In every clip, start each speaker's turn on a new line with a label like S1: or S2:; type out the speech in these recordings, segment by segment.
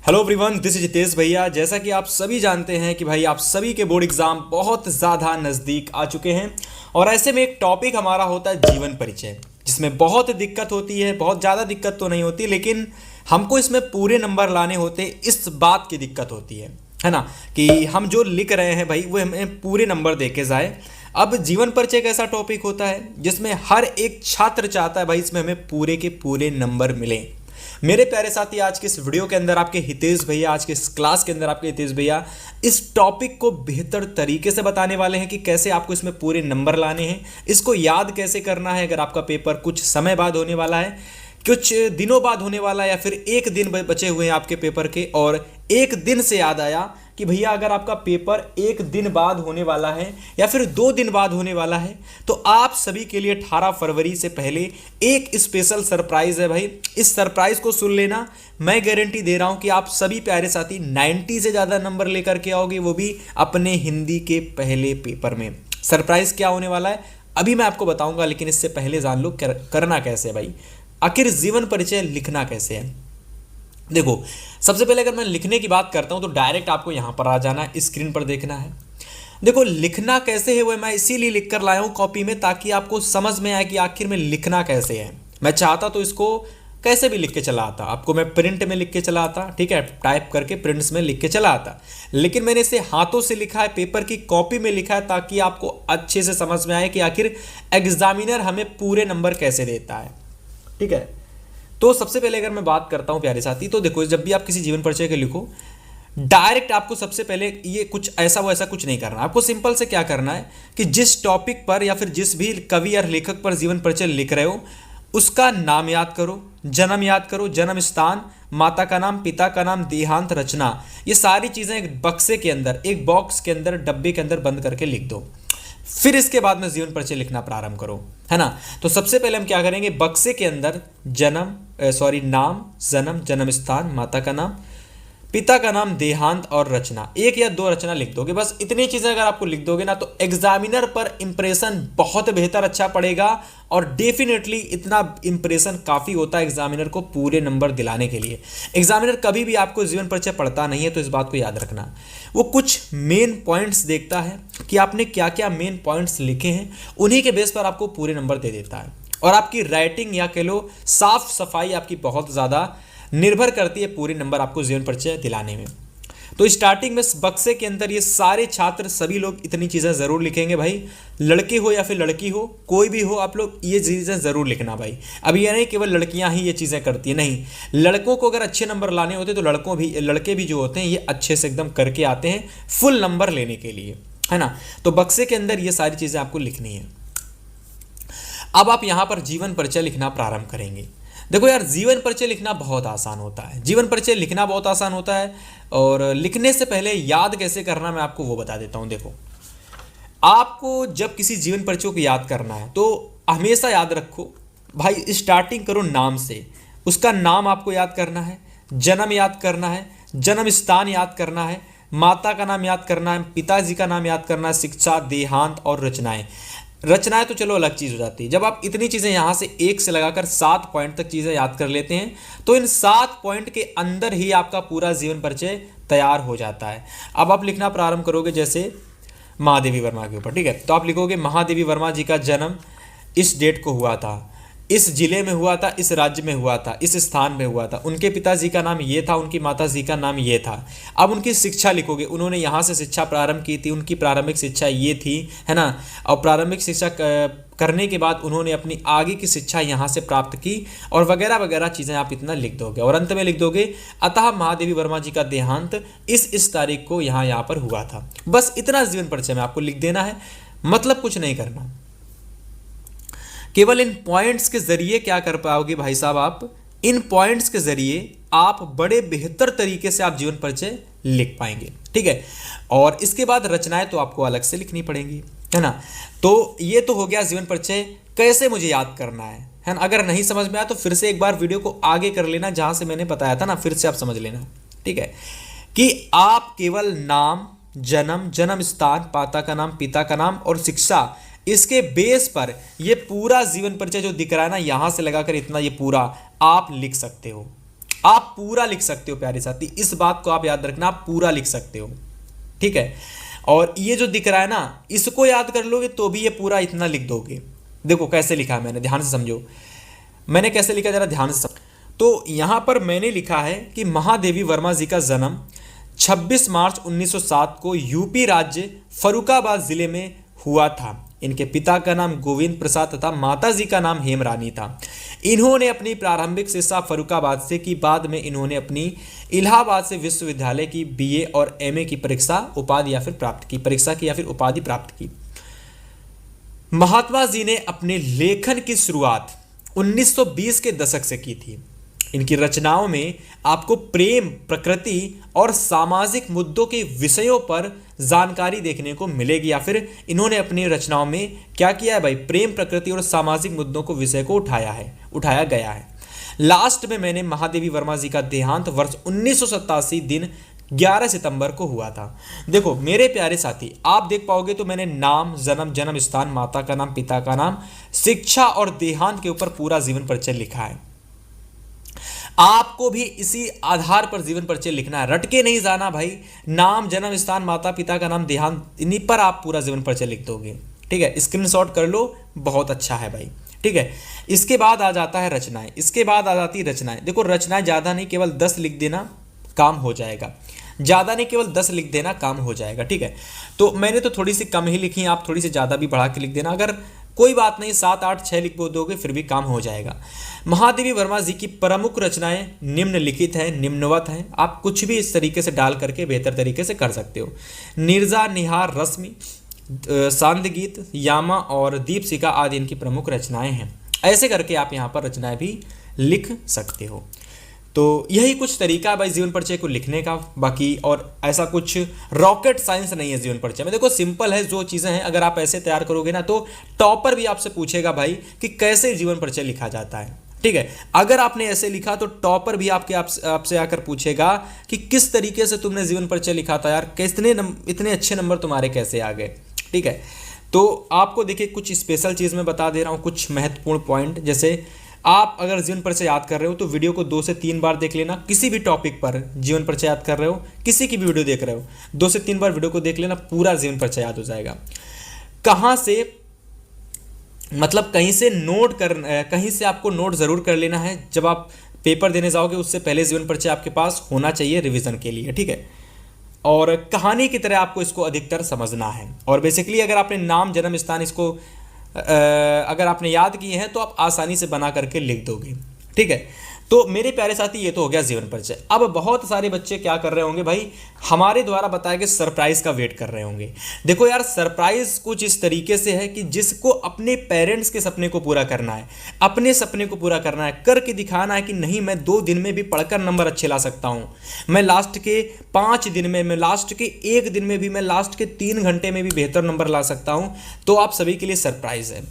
S1: Hello everyone, this is Jitesh भैया। जैसा कि आप सभी जानते हैं कि भाई आप सभी के बोर्ड एग्जाम बहुत ज़्यादा नज़दीक आ चुके हैं और ऐसे में एक टॉपिक हमारा होता है जीवन परिचय, जिसमें बहुत दिक्कत होती है। बहुत ज़्यादा दिक्कत तो नहीं होती, लेकिन हमको इसमें पूरे नंबर लाने होते, इस बात की दिक्कत होती है ना, कि हम जो लिख रहे हैं भाई वो हमें पूरे नंबर दे के जाए। अब जीवन परिचय एक ऐसा टॉपिक होता है जिसमें हर एक छात्र चाहता है भाई इसमें हमें पूरे के पूरे नंबर मिलें। मेरे प्यारे साथी, आज के इस वीडियो के अंदर आपके हितेश भैया, आज के इस क्लास के अंदर आपके हितेश भैया इस टॉपिक को बेहतर तरीके से बताने वाले हैं कि कैसे आपको इसमें पूरे नंबर लाने हैं, इसको याद कैसे करना है। अगर आपका पेपर कुछ समय बाद होने वाला है, कुछ दिनों बाद होने वाला है, या फिर एक दिन बचे हुए हैं आपके पेपर के और एक दिन से याद आया कि भैया अगर आपका पेपर एक दिन बाद होने वाला है या फिर 2 दिन बाद होने वाला है, तो आप सभी के लिए 18 फरवरी से पहले एक स्पेशल सरप्राइज है भाई। इस सरप्राइज को सुन लेना। मैं गारंटी दे रहा हूं कि आप सभी प्यारे साथी 90 से ज़्यादा नंबर लेकर के आओगे, वो भी अपने हिंदी के पहले पेपर में। सरप्राइज क्या होने वाला है अभी मैं आपको बताऊंगा, लेकिन इससे पहले जान लो करना कैसे है भाई। आखिर जीवन परिचय लिखना कैसे है। देखो, सबसे पहले अगर मैं लिखने की बात करता हूं तो डायरेक्ट आपको यहां पर आ जाना है, स्क्रीन पर देखना है। देखो, लिखना कैसे है वो मैं इसीलिए लिख कर लाया हूं कॉपी में, ताकि आपको समझ में आए कि आखिर में लिखना कैसे है। मैं चाहता तो इसको कैसे भी लिख के चला आता, आपको मैं प्रिंट में लिख के चला आता, ठीक है, टाइप करके प्रिंट्स में लिख के चला आता, लेकिन मैंने इसे हाथों से लिखा है, पेपर की कॉपी में लिखा है, ताकि आपको अच्छे से समझ में आए कि आखिर एग्जामिनर हमें पूरे नंबर कैसे देता है। ठीक है, तो सबसे पहले अगर मैं बात करता हूं प्यारे साथी, तो देखो, जब भी आप किसी जीवन परिचय के लिखो, डायरेक्ट आपको सबसे पहले ये कुछ ऐसा वो ऐसा कुछ नहीं करना। आपको सिंपल से क्या करना है कि जिस टॉपिक पर या फिर जिस भी कवि या लेखक पर जीवन परिचय लिख रहे हो, उसका नाम याद करो, जन्म याद करो, जन्म स्थान, माता का नाम, पिता का नाम, देहांत, रचना, ये सारी चीज़ें एक बक्से के अंदर, एक बॉक्स के अंदर, डब्बे के अंदर बंद करके लिख दो। फिर इसके बाद में जीवन परिचय लिखना प्रारंभ करो, है ना। तो सबसे पहले हम क्या करेंगे, बक्से के अंदर नाम, जन्म, जन्म स्थान, माता का नाम, पिता का नाम, देहांत और रचना, 1 या 2 रचना लिख दोगे। बस इतनी चीजें अगर आपको लिख दोगे ना, तो एग्जामिनर पर इंप्रेशन बहुत बेहतर अच्छा पड़ेगा। और डेफिनेटली इतना इंप्रेशन काफी होता है एग्जामिनर को पूरे नंबर दिलाने के लिए। एग्जामिनर कभी भी आपको जीवन परिचय पढ़ता नहीं है, तो इस बात को याद रखना। वो कुछ मेन पॉइंट्स देखता है कि आपने क्या क्या मेन पॉइंट्स लिखे हैं, उन्हीं के बेस पर आपको पूरे नंबर दे देता है। और आपकी राइटिंग या कह लो साफ सफाई आपकी बहुत ज़्यादा निर्भर करती है पूरे नंबर आपको जीवन परिचय दिलाने में। तो स्टार्टिंग में बक्से के अंदर ये सारे छात्र सभी लोग इतनी चीज़ें ज़रूर लिखेंगे भाई। लड़के हो या फिर लड़की हो, कोई भी हो, आप लोग ये चीज़ें ज़रूर लिखना भाई। अब ये नहीं केवल लड़कियां ही ये चीज़ें करती है, नहीं, लड़कों को अगर अच्छे नंबर लाने होते तो लड़के भी जो होते हैं ये अच्छे से एकदम करके आते हैं फुल नंबर लेने के लिए, है ना। तो बक्से के अंदर ये सारी चीज़ें आपको लिखनी है। अब आप यहाँ पर जीवन परिचय लिखना प्रारंभ करेंगे। देखो यार, जीवन परिचय लिखना बहुत आसान होता है, जीवन परिचय लिखना बहुत आसान होता है। और लिखने से पहले याद कैसे करना मैं आपको वो बता देता हूं। देखो, आपको जब किसी जीवन परिचय को याद करना है तो हमेशा याद रखो भाई, स्टार्टिंग करो नाम से। उसका नाम आपको याद करना है, जन्म याद करना है, जन्म स्थान याद करना है, माता का नाम याद करना है, पिताजी का नाम याद करना है, शिक्षा, देहांत और रचनाएं। रचनाएं तो चलो अलग चीज़ हो जाती है। जब आप इतनी चीज़ें यहाँ से 1 से लगाकर 7 पॉइंट तक चीज़ें याद कर लेते हैं, तो इन 7 पॉइंट के अंदर ही आपका पूरा जीवन परिचय तैयार हो जाता है। अब आप लिखना प्रारंभ करोगे जैसे महादेवी वर्मा के ऊपर, ठीक है, तो आप लिखोगे महादेवी वर्मा जी का जन्म इस डेट को हुआ था, इस जिले में हुआ था, इस राज्य में हुआ था, इस स्थान में हुआ था, उनके पिताजी का नाम ये था, उनकी माताजी का नाम ये था। अब उनकी शिक्षा लिखोगे, उन्होंने यहाँ से शिक्षा प्रारंभ की थी, उनकी प्रारंभिक शिक्षा ये थी, है ना। और प्रारंभिक शिक्षा करने के बाद उन्होंने अपनी आगे की शिक्षा यहाँ से प्राप्त की, और वगैरह वगैरह चीज़ें आप इतना लिख दोगे। और अंत में लिख दोगे अतः महादेवी वर्मा जी का देहांत इस तारीख को यहाँ पर हुआ था। बस इतना जीवन परिचय में आपको लिख देना है, मतलब कुछ नहीं करना। केवल इन पॉइंट्स के जरिए क्या कर पाओगे भाई साहब, आप इन पॉइंट्स के जरिए आप बड़े बेहतर तरीके से आप जीवन परिचय लिख पाएंगे, ठीक है। और इसके बाद रचनाएं तो आपको अलग से लिखनी पड़ेंगी, है ना। तो ये तो हो गया जीवन परिचय कैसे मुझे याद करना है ना। अगर नहीं समझ में आया तो फिर से एक बार वीडियो को आगे कर लेना, जहां से मैंने बताया था ना, फिर से आप समझ लेना, ठीक है, कि आप केवल नाम, जन्म, जन्म स्थान, माता का नाम, पिता का नाम और शिक्षा, इसके बेस पर ये पूरा जीवन परिचय जो दिख रहा है ना, यहां से लगाकर इतना ये पूरा आप लिख सकते हो। आप पूरा लिख सकते हो प्यारे साथी, इस बात को आप याद रखना, आप पूरा लिख सकते हो, ठीक है। और ये जो दिख रहा है ना, इसको याद कर लोगे तो भी ये पूरा इतना लिख दोगे। देखो कैसे लिखा है मैंने, ध्यान से समझो मैंने कैसे लिखा, जरा ध्यान से समझो। तो यहां पर मैंने लिखा है कि महादेवी वर्मा जी का जन्म 26 मार्च 1907 को यूपी राज्य फर्रुखाबाद जिले में हुआ था। इनके पिता का नाम गोविंद प्रसाद तथा माता जी का नाम हेमरानी था। इन्होंने अपनी प्रारंभिक शिक्षा फर्रुखाबाद से की, बाद में इन्होंने अपनी इलाहाबाद से विश्वविद्यालय की बीए और एमए की परीक्षा उपाधि या फिर प्राप्त की, परीक्षा की या फिर उपाधि प्राप्त की। महात्मा जी ने अपने लेखन की शुरुआत 1920 के दशक से की थी। इनकी रचनाओं में आपको प्रेम, प्रकृति और सामाजिक मुद्दों के विषयों पर जानकारी देखने को मिलेगी, या फिर इन्होंने अपनी रचनाओं में क्या किया है भाई, प्रेम, प्रकृति और सामाजिक मुद्दों को विषय को उठाया गया है। लास्ट में मैंने महादेवी वर्मा जी का देहांत वर्ष 1987 दिन 11 सितंबर को हुआ था। देखो मेरे प्यारे साथी, आप देख पाओगे तो मैंने नाम, जन्म स्थान, माता का नाम, पिता का नाम, शिक्षा और देहांत के ऊपर पूरा जीवन परिचय लिखा है। आपको भी इसी आधार पर जीवन परिचय लिखना है, रट के नहीं जाना भाई। नाम, जन्म स्थान, माता पिता का नाम, देहांत, इन्हीं पर आप पूरा जीवन परिचय लिख दोगे, ठीक है। स्क्रीनशॉट कर लो, बहुत अच्छा है भाई, ठीक है। इसके बाद आ जाता है रचनाएं, इसके बाद आ जाती है रचनाएं। देखो रचनाएं ज़्यादा नहीं, केवल 10 लिख देना, काम हो जाएगा। ज़्यादा नहीं, केवल 10 लिख देना, काम हो जाएगा, ठीक है। तो मैंने तो थोड़ी सी कम ही लिखी, आप थोड़ी सी ज़्यादा भी बढ़ा के लिख देना, अगर कोई बात नहीं, 7, 8, 6 लिख दोगे फिर भी काम हो जाएगा। महादेवी वर्मा जी की प्रमुख रचनाएं निम्नलिखित हैं, निम्नवत हैं। आप कुछ भी इस तरीके से डाल करके बेहतर तरीके से कर सकते हो। नीरजा, निहार, रश्मि, सांध्य गीत, यामा और दीपशिखा आदि इनकी प्रमुख रचनाएं हैं। ऐसे करके आप यहाँ पर रचनाएं भी लिख सकते हो। तो यही कुछ तरीका है भाई जीवन परिचय को लिखने का। बाकी और ऐसा कुछ रॉकेट साइंस नहीं है जीवन परिचय में। देखो सिंपल है, जो चीज़ें हैं अगर आप ऐसे तैयार करोगे ना तो टॉपर भी आपसे पूछेगा भाई कि कैसे जीवन परिचय लिखा जाता है, ठीक है। अगर आपने ऐसे लिखा तो टॉपर भी आपसे आकर पूछेगा कि किस तरीके से तुमने जीवन परिचय लिखा था यार, इतने अच्छे नंबर तुम्हारे कैसे आ गए, ठीक है। तो आपको देखिए कुछ स्पेशल चीज़ मैं बता दे रहा हूँ, कुछ महत्वपूर्ण पॉइंट। जैसे आप अगर जीवन परिचय याद कर रहे हो तो वीडियो को 2 से 3 बार देख लेना। किसी भी टॉपिक पर जीवन परिचय याद कर रहे हो, किसी की भी वीडियो देख रहे हो, 2 से 3 बार वीडियो को देख लेना, पूरा जीवन परिचय याद हो जाएगा। कहाँ से, मतलब कहीं से आपको नोट जरूर कर लेना है। जब आप पेपर देने जाओगे उससे पहले जीवन परिचय आपके पास होना चाहिए रिवीजन के लिए, ठीक है। और कहानी की तरह आपको इसको अधिकतर समझना है। और बेसिकली अगर आपने नाम, जन्म स्थान इसको अगर आपने याद किए हैं तो आप आसानी से बना करके लिख दोगे, ठीक है। तो मेरे प्यारे साथी ये तो हो गया जीवन परिचय। अब बहुत सारे बच्चे क्या कर रहे होंगे भाई, हमारे द्वारा बताए गए सरप्राइज का वेट कर रहे होंगे। देखो यार सरप्राइज कुछ इस तरीके से है कि जिसको अपने पेरेंट्स के सपने को पूरा करना है, अपने सपने को पूरा करना है, करके दिखाना है कि नहीं मैं 2 दिन में भी पढ़कर नंबर अच्छे ला सकता हूँ, मैं लास्ट के 5 दिन में, मैं लास्ट के 1 दिन में भी, मैं लास्ट के 3 घंटे में भी बेहतर नंबर ला सकता हूँ। तो आप सभी के लिए सरप्राइज है।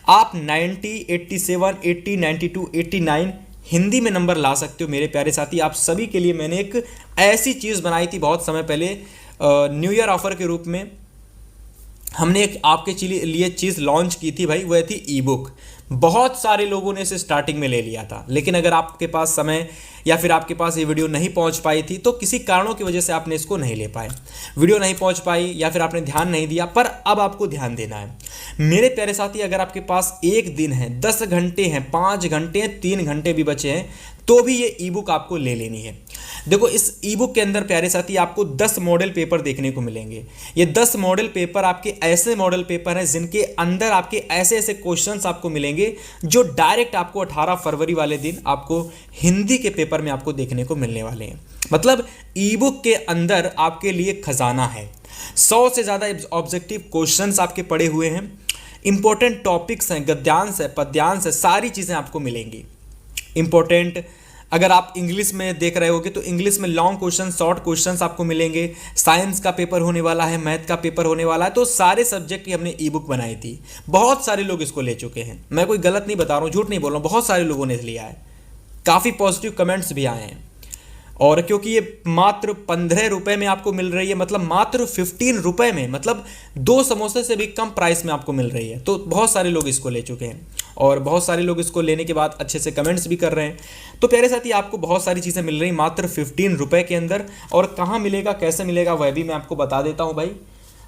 S1: आप 90, 87, 80, 92, 89 हिंदी में नंबर ला सकते हो मेरे प्यारे साथी। आप सभी के लिए मैंने एक ऐसी चीज़ बनाई थी बहुत समय पहले, न्यू ईयर ऑफर के रूप में हमने एक आपके लिए चीज़ लॉन्च की थी भाई, वह थी ई बुक। बहुत सारे लोगों ने इसे स्टार्टिंग में ले लिया था, लेकिन अगर आपके पास समय या फिर आपके पास ये वीडियो नहीं पहुंच पाई थी तो किसी कारणों की वजह से आपने इसको नहीं ले पाए, वीडियो नहीं पहुंच पाई या फिर आपने ध्यान नहीं दिया, पर अब आपको ध्यान देना है मेरे प्यारे साथी। अगर आपके पास 1 दिन है, 10 घंटे हैं, 5 घंटे हैं, 3 घंटे भी बचे हैं तो भी ये ई बुक आपको ले लेनी है। देखो इस ई बुक के अंदर प्यारे साथी आपको 10 मॉडल पेपर देखने को मिलेंगे। ये 10 मॉडल पेपर आपके ऐसे मॉडल पेपर हैं जिनके अंदर आपके ऐसे ऐसे क्वेश्चंस आपको मिलेंगे जो डायरेक्ट आपको 18 फरवरी वाले दिन आपको हिंदी के पेपर में आपको देखने को मिलने वाले हैं। मतलब ई बुक के अंदर आपके लिए खजाना है। 100 से ज़्यादा ऑब्जेक्टिव क्वेश्चंस आपके पड़े हुए हैं, इंपॉर्टेंट टॉपिक्स हैं, गद्यांश है, पद्यांश है, सारी चीज़ें आपको मिलेंगी। इंपॉर्टेंट अगर आप इंग्लिश में देख रहे होगे तो इंग्लिश में लॉन्ग क्वेश्चन, शॉर्ट क्वेश्चंस आपको मिलेंगे। साइंस का पेपर होने वाला है, मैथ का पेपर होने वाला है। तो सारे सब्जेक्ट की हमने ई बुक बनाई थी। बहुत सारे लोग इसको ले चुके हैं, मैं कोई गलत नहीं बता रहा हूँ, झूठ नहीं बोल रहा हूँ, बहुत सारे लोगों ने लिया है। काफ़ी पॉजिटिव कमेंट्स भी आए हैं। और क्योंकि ये मात्र 15 रुपए में आपको मिल रही है, मतलब मात्र 15 रुपए में, मतलब 2 समोसे से भी कम प्राइस में आपको मिल रही है। तो बहुत सारे लोग इसको ले चुके हैं और बहुत सारे लोग इसको लेने के बाद अच्छे से कमेंट्स भी कर रहे हैं। तो प्यारे साथी, आपको बहुत सारी चीज़ें मिल रही मात्र 15 रुपए के अंदर। और कहाँ मिलेगा, कैसे मिलेगा, वह भी मैं आपको बता देता हूँ भाई।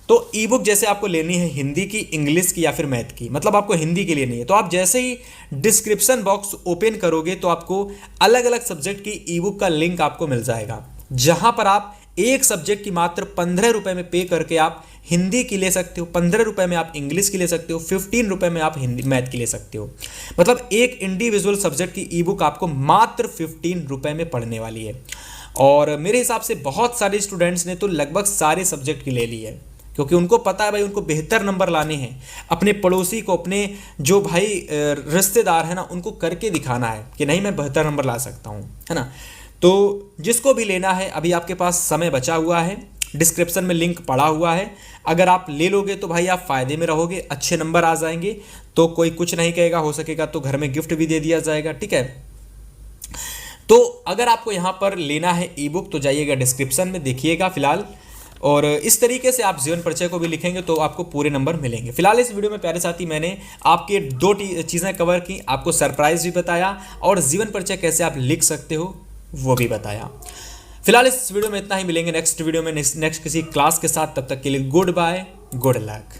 S1: तो ई बुक जैसे आपको लेनी है हिंदी की, इंग्लिश की या फिर मैथ की, मतलब आपको हिंदी के लिए नहीं है, तो आप जैसे ही डिस्क्रिप्शन बॉक्स ओपन करोगे तो आपको अलग अलग सब्जेक्ट की ई बुक का लिंक आपको मिल जाएगा, जहां पर आप एक सब्जेक्ट की मात्र 15 रुपए में पे करके आप हिंदी की ले सकते हो, 15 रुपए में आप इंग्लिश की ले सकते हो, 15 रुपए में आप हिंदी मैथ की ले सकते हो। मतलब एक इंडिविजुअल सब्जेक्ट की ई बुक आपको मात्र 15 रुपए में पढ़ने वाली है। और मेरे हिसाब से बहुत सारे स्टूडेंट्स ने तो लगभग सारे सब्जेक्ट की ले ली है, क्योंकि उनको पता है भाई उनको बेहतर नंबर लाने हैं, अपने पड़ोसी को, अपने जो भाई रिश्तेदार है ना, उनको करके दिखाना है कि नहीं मैं बेहतर नंबर ला सकता हूँ, है ना। तो जिसको भी लेना है अभी आपके पास समय बचा हुआ है, डिस्क्रिप्शन में लिंक पड़ा हुआ है। अगर आप ले लोगे तो भाई आप फ़ायदे में रहोगे, अच्छे नंबर आ जाएंगे, तो कोई कुछ नहीं कहेगा, हो सकेगा तो घर में गिफ्ट भी दे दिया जाएगा, ठीक है। तो अगर आपको यहाँ पर लेना है ई बुक तो जाइएगा डिस्क्रिप्शन में, देखिएगा फिलहाल। और इस तरीके से आप जीवन परिचय को भी लिखेंगे तो आपको पूरे नंबर मिलेंगे। फिलहाल इस वीडियो में प्यारे साथी मैंने आपके 2 चीज़ें कवर की, आपको सरप्राइज भी बताया और जीवन परिचय कैसे आप लिख सकते हो वो भी बताया। फिलहाल इस वीडियो में इतना ही, मिलेंगे नेक्स्ट वीडियो में नेक्स्ट किसी क्लास के साथ। तब तक के लिए गुड बाय, गुड लक।